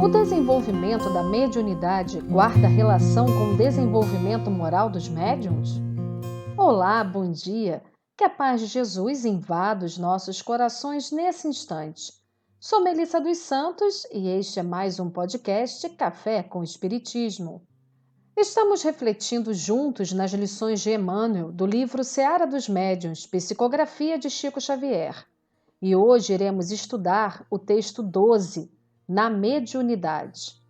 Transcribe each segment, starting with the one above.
O desenvolvimento da mediunidade guarda relação com o desenvolvimento moral dos médiuns? Olá, bom dia! Que a paz de Jesus invada os nossos corações nesse instante. Sou Melissa dos Santos e este é mais um podcast Café com Espiritismo. Estamos refletindo juntos nas lições de Emmanuel do livro Seara dos Médiuns, Psicografia de Chico Xavier. E hoje iremos estudar o texto 12, na mediunidade.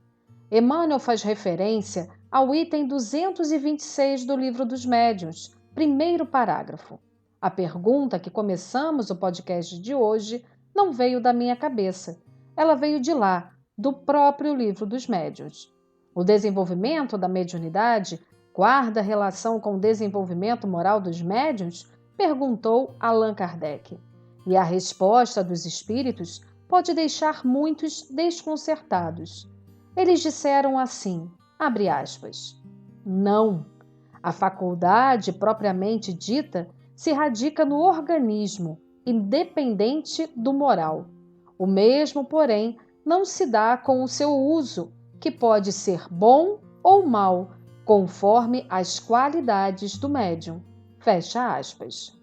Emmanuel faz referência ao item 226 do Livro dos Médiuns, primeiro parágrafo. A pergunta que começamos o podcast de hoje não veio da minha cabeça. Ela veio de lá, do próprio Livro dos Médiuns. O desenvolvimento da mediunidade guarda relação com o desenvolvimento moral dos médiuns? Perguntou Allan Kardec. E a resposta dos espíritos pode deixar muitos desconcertados. Eles disseram assim, abre aspas, não. A faculdade propriamente dita se radica no organismo, independente do moral. O mesmo, porém, não se dá com o seu uso, que pode ser bom ou mal, conforme as qualidades do médium. Fecha aspas.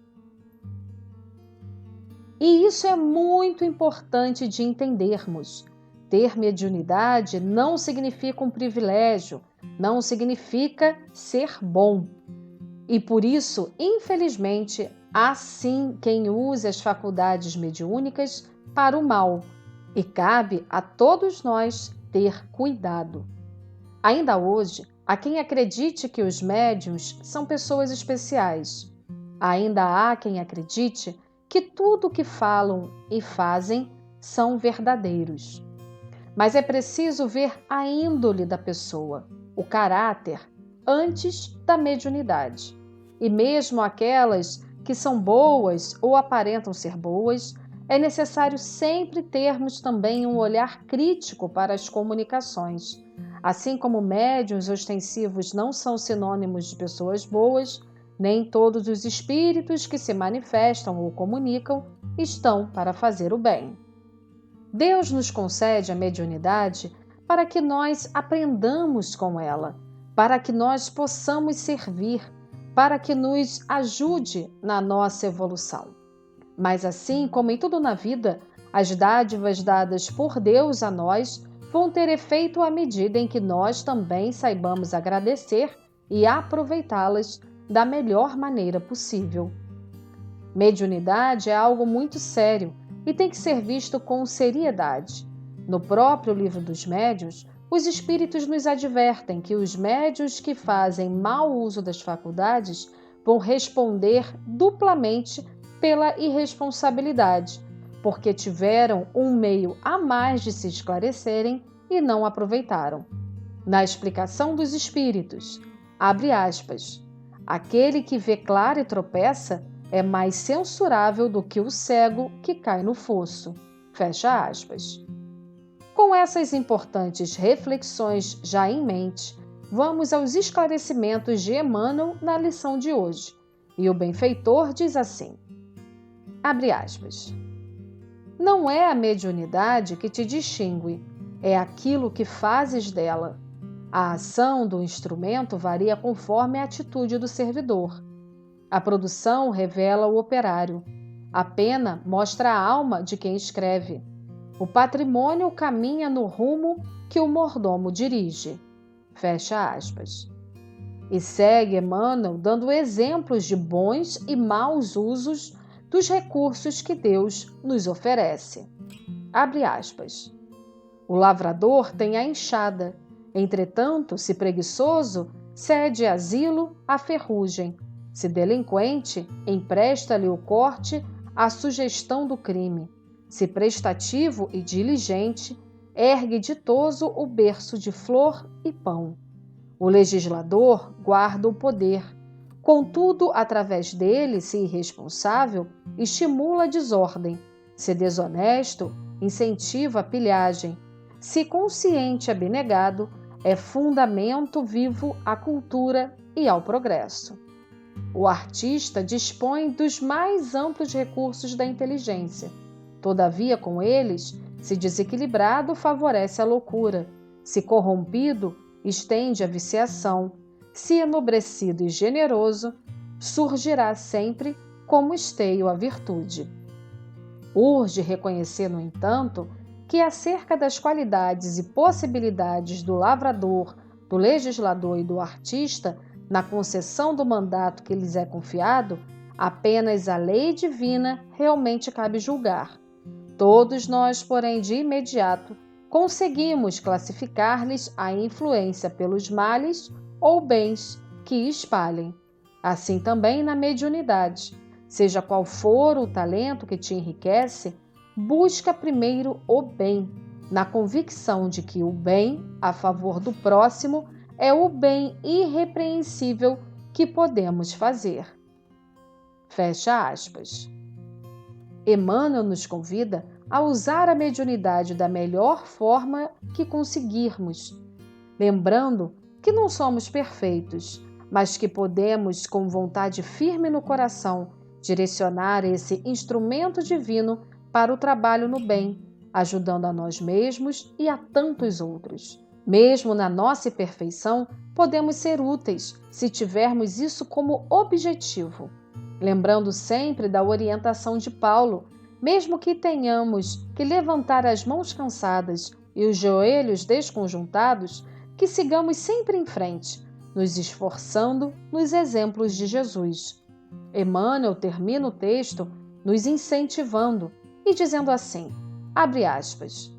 E isso é muito importante de entendermos. Ter mediunidade não significa um privilégio, não significa ser bom. E por isso, infelizmente, há sim quem use as faculdades mediúnicas para o mal. E cabe a todos nós ter cuidado. Ainda hoje, há quem acredite que os médiuns são pessoas especiais. Ainda há quem acredite que tudo o que falam e fazem são verdadeiros. Mas é preciso ver a índole da pessoa, o caráter, antes da mediunidade. E mesmo aquelas que são boas ou aparentam ser boas, é necessário sempre termos também um olhar crítico para as comunicações. Assim como médiuns ostensivos não são sinônimos de pessoas boas, nem todos os espíritos que se manifestam ou comunicam estão para fazer o bem. Deus nos concede a mediunidade para que nós aprendamos com ela, para que nós possamos servir, para que nos ajude na nossa evolução. Mas assim como em tudo na vida, as dádivas dadas por Deus a nós vão ter efeito à medida em que nós também saibamos agradecer e aproveitá-las da melhor maneira possível. Mediunidade é algo muito sério e tem que ser visto com seriedade. No próprio Livro dos Médiuns, os espíritos nos advertem que os médiuns que fazem mau uso das faculdades vão responder duplamente pela irresponsabilidade, porque tiveram um meio a mais de se esclarecerem e não aproveitaram. Na explicação dos espíritos, abre aspas, aquele que vê claro e tropeça é mais censurável do que o cego que cai no fosso. Fecha aspas. Com essas importantes reflexões já em mente, vamos aos esclarecimentos de Emmanuel na lição de hoje. E o benfeitor diz assim, abre aspas, não é a mediunidade que te distingue, é aquilo que fazes dela. A ação do instrumento varia conforme a atitude do servidor. A produção revela o operário. A pena mostra a alma de quem escreve. O patrimônio caminha no rumo que o mordomo dirige. Fecha aspas. E segue Emmanuel dando exemplos de bons e maus usos dos recursos que Deus nos oferece. Abre aspas. O lavrador tem a enxada. Entretanto, se preguiçoso, cede asilo à ferrugem. Se delinquente, empresta-lhe o corte à sugestão do crime. Se prestativo e diligente, ergue ditoso o berço de flor e pão. O legislador guarda o poder. Contudo, através dele, se irresponsável, estimula a desordem. Se desonesto, incentiva a pilhagem. Se consciente e abnegado, é fundamento vivo à cultura e ao progresso. O artista dispõe dos mais amplos recursos da inteligência. Todavia, com eles, se desequilibrado, favorece a loucura. Se corrompido, estende a viciação. Se enobrecido e generoso, surgirá sempre como esteio a virtude. Urge reconhecer, no entanto, que acerca das qualidades e possibilidades do lavrador, do legislador e do artista, na concessão do mandato que lhes é confiado, apenas a lei divina realmente cabe julgar. Todos nós, porém, de imediato, conseguimos classificar-lhes a influência pelos males ou bens que espalhem. Assim também na mediunidade. Seja qual for o talento que te enriquece, busca primeiro o bem, na convicção de que o bem a favor do próximo é o bem irrepreensível que podemos fazer. Fecha aspas. Emmanuel nos convida a usar a mediunidade da melhor forma que conseguirmos, lembrando que não somos perfeitos, mas que podemos, com vontade firme no coração, direcionar esse instrumento divino para o trabalho no bem, ajudando a nós mesmos e a tantos outros. Mesmo na nossa imperfeição, podemos ser úteis se tivermos isso como objetivo. Lembrando sempre da orientação de Paulo, mesmo que tenhamos que levantar as mãos cansadas e os joelhos desconjuntados, que sigamos sempre em frente, nos esforçando nos exemplos de Jesus. Emmanuel termina o texto nos incentivando e dizendo assim, abre aspas,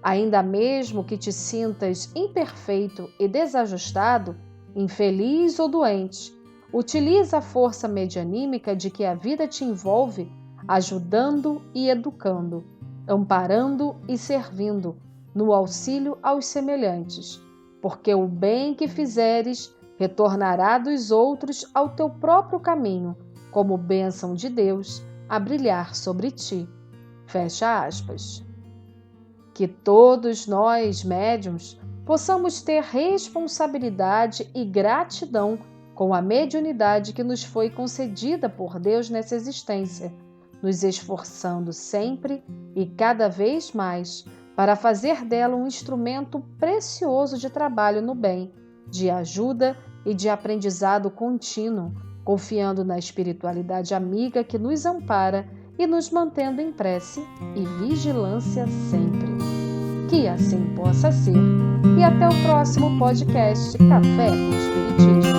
ainda mesmo que te sintas imperfeito e desajustado, infeliz ou doente, utiliza a força medianímica de que a vida te envolve, ajudando e educando, amparando e servindo, no auxílio aos semelhantes, porque o bem que fizeres retornará dos outros ao teu próprio caminho, como bênção de Deus a brilhar sobre ti. Fecha aspas. Que todos nós, médiuns, possamos ter responsabilidade e gratidão com a mediunidade que nos foi concedida por Deus nessa existência, nos esforçando sempre e cada vez mais para fazer dela um instrumento precioso de trabalho no bem, de ajuda e de aprendizado contínuo, confiando na espiritualidade amiga que nos ampara e nos mantendo em prece e vigilância sempre. Que assim possa ser. E até o próximo podcast Café com Espiritismo.